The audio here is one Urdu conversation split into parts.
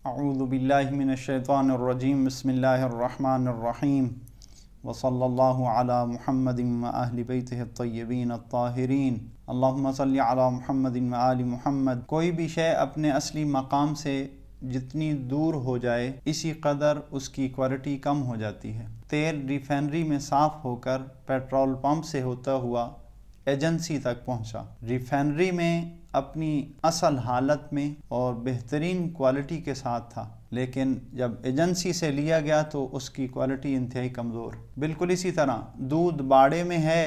اعوذ باللہ من الشیطان الرجیم بسم اللہ الرحمن الرحیم وصلی اللہ علی محمد و اہل بیتہ الطیبین الطاہرین اللہم صلی علی محمد و آل محمد۔ کوئی بھی شے اپنے اصلی مقام سے جتنی دور ہو جائے اسی قدر اس کی کوالٹی کم ہو جاتی ہے۔ تیل ریفائنری میں صاف ہو کر پیٹرول پمپ سے ہوتا ہوا ایجنسی تک پہنچا، ریفائنری میں اپنی اصل حالت میں اور بہترین کوالٹی کے ساتھ تھا، لیکن جب ایجنسی سے لیا گیا تو اس کی کوالٹی انتہائی کمزور۔ بالکل اسی طرح دودھ باڑے میں ہے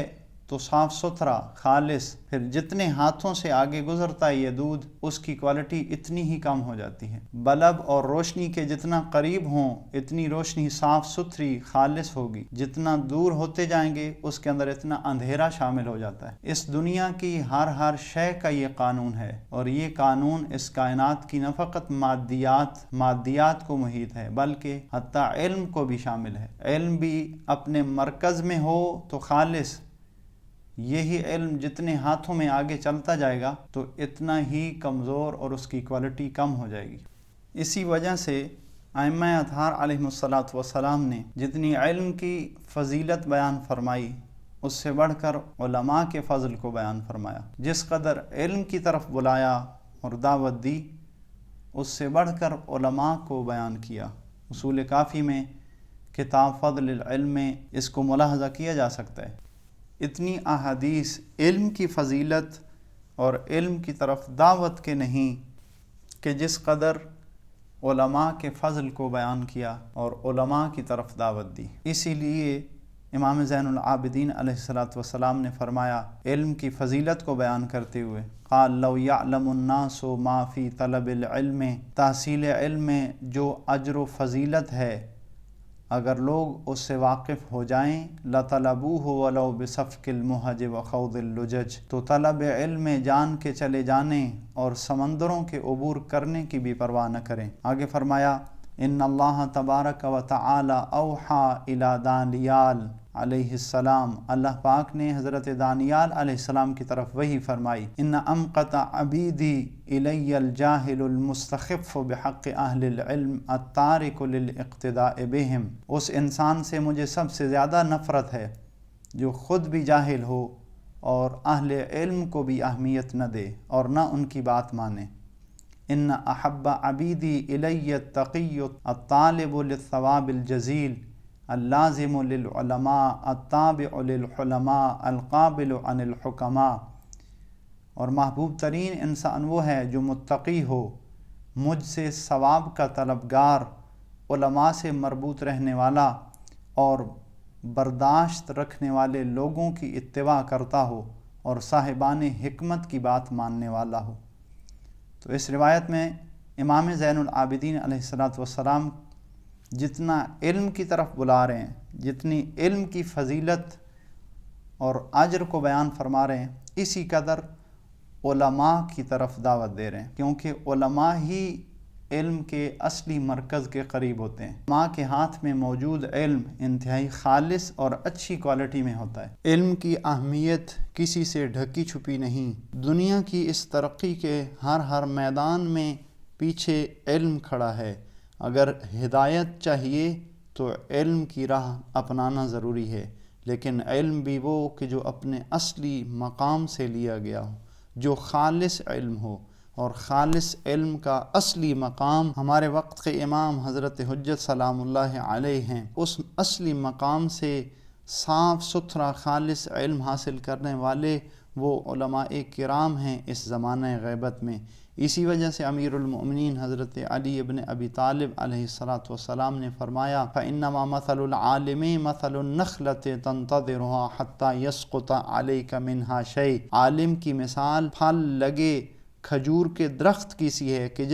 تو صاف ستھرا خالص، پھر جتنے ہاتھوں سے آگے گزرتا ہے یہ دودھ اس کی کوالٹی اتنی ہی کم ہو جاتی ہے۔ بلب اور روشنی کے جتنا قریب ہوں اتنی روشنی صاف ستھری خالص ہوگی، جتنا دور ہوتے جائیں گے اس کے اندر اتنا اندھیرا شامل ہو جاتا ہے۔ اس دنیا کی ہر شے کا یہ قانون ہے، اور یہ قانون اس کائنات کی نہ فقط مادیات کو محیط ہے بلکہ حتیٰ علم کو بھی شامل ہے۔ علم بھی اپنے مرکز میں ہو تو خالص، یہی علم جتنے ہاتھوں میں آگے چلتا جائے گا تو اتنا ہی کمزور اور اس کی کوالٹی کم ہو جائے گی۔ اسی وجہ سے ائمہ اطہار علیہم السلام نے جتنی علم کی فضیلت بیان فرمائی اس سے بڑھ کر علماء کے فضل کو بیان فرمایا۔ جس قدر علم کی طرف بلایا اور دعوت دی اس سے بڑھ کر علماء کو بیان کیا۔ اصول کافی میں کتاب فضل العلم میں اس کو ملاحظہ کیا جا سکتا ہے۔ اتنی احادیث علم کی فضیلت اور علم کی طرف دعوت کے نہیں کہ جس قدر علماء کے فضل کو بیان کیا اور علماء کی طرف دعوت دی۔ اسی لیے امام زین العابدین علیہ السلام نے فرمایا علم کی فضیلت کو بیان کرتے ہوئے، قال لو یعلم الناس ما فی طلب العلم، تحصیل علم میں جو اجر و فضیلت ہے اگر لوگ اس سے واقف ہو جائیں، لطلبوہ ولو بسفک المہج وخوض اللجج، تو طلب علم میں جان کے چلے جانے اور سمندروں کے عبور کرنے کی بھی پرواہ نہ کریں۔ آگے فرمایا ان اللہ تبارک و تعالی اوحی الی دانیال علیہ السلام، اللہ پاک نے حضرت دانیال علیہ السلام کی طرف وحی فرمائی، ان امقت عبیدی الی الجاہل المستخف بحق اہل العلم التارک للاقتداء بہم، اس انسان سے مجھے سب سے زیادہ نفرت ہے جو خود بھی جاہل ہو اور اہل علم کو بھی اہمیت نہ دے اور نہ ان کی بات مانے۔ ان احب عبیدی الی التقی الطالب للثواب الجزیل اللازم للعلماء التابع للحلماء القابل عن الحکماء، اور محبوب ترین انسان وہ ہے جو متقی ہو، مجھ سے ثواب کا طلبگار، علماء سے مربوط رہنے والا اور برداشت رکھنے والے لوگوں کی اتباع کرتا ہو اور صاحبان حکمت کی بات ماننے والا ہو۔ تو اس روایت میں امام زین العابدین علیہ السلام جتنا علم کی طرف بلا رہے ہیں، جتنی علم کی فضیلت اور اجر کو بیان فرما رہے ہیں، اسی قدر علماء کی طرف دعوت دے رہے ہیں، کیونکہ علماء ہی علم کے اصلی مرکز کے قریب ہوتے ہیں۔ علماء کے ہاتھ میں موجود علم انتہائی خالص اور اچھی کوالٹی میں ہوتا ہے۔ علم کی اہمیت کسی سے ڈھکی چھپی نہیں۔ دنیا کی اس ترقی کے ہر میدان میں پیچھے علم کھڑا ہے۔ اگر ہدایت چاہیے تو علم کی راہ اپنانا ضروری ہے، لیکن علم بھی وہ کہ جو اپنے اصلی مقام سے لیا گیا ہو، جو خالص علم ہو، اور خالص علم کا اصلی مقام ہمارے وقت کے امام حضرت حجت سلام اللہ علیہ ہیں۔ اس اصلی مقام سے صاف ستھرا خالص علم حاصل کرنے والے وہ علماء کرام ہیں اس زمانہ غیبت میں۔ اسی وجہ سے امیر المؤمنین حضرت علی ابن ابی طالب علیہ السلام نے فرمایا فإنما مثل العالم مثل النخلة تنتظرها حتى يسقط عليك منها شيء، عالم کی مثال پھل لگے کھجور کے درخت کی سی ہے کہ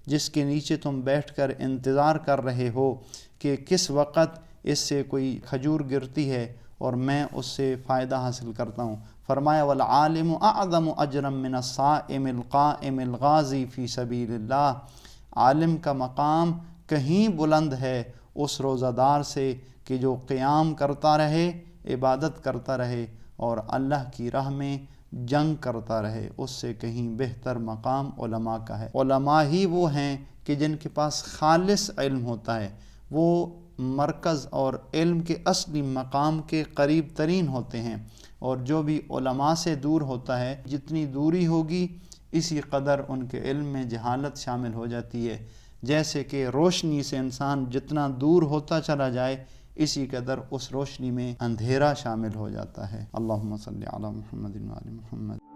جس کے نیچے تم بیٹھ کر انتظار کر رہے ہو کہ کس وقت اس سے کوئی کھجور گرتی ہے اور میں اس سے فائدہ حاصل کرتا ہوں۔ فرمایا والعالم اعظم اجرا من الصائم القائم الغازی فی سبیل اللہ، عالم کا مقام کہیں بلند ہے اس روزہ دار سے کہ جو قیام کرتا رہے، عبادت کرتا رہے اور اللہ کی راہ میں جنگ کرتا رہے، اس سے کہیں بہتر مقام علماء کا ہے۔ علماء ہی وہ ہیں کہ جن کے پاس خالص علم ہوتا ہے، وہ مرکز اور علم کے اصلی مقام کے قریب ترین ہوتے ہیں، اور جو بھی علماء سے دور ہوتا ہے، جتنی دوری ہوگی اسی قدر ان کے علم میں جہالت شامل ہو جاتی ہے۔ جیسے کہ روشنی سے انسان جتنا دور ہوتا چلا جائے، اسی قدر اس روشنی میں اندھیرا شامل ہو جاتا ہے۔ اللہم صلی علی محمد و آل محمد۔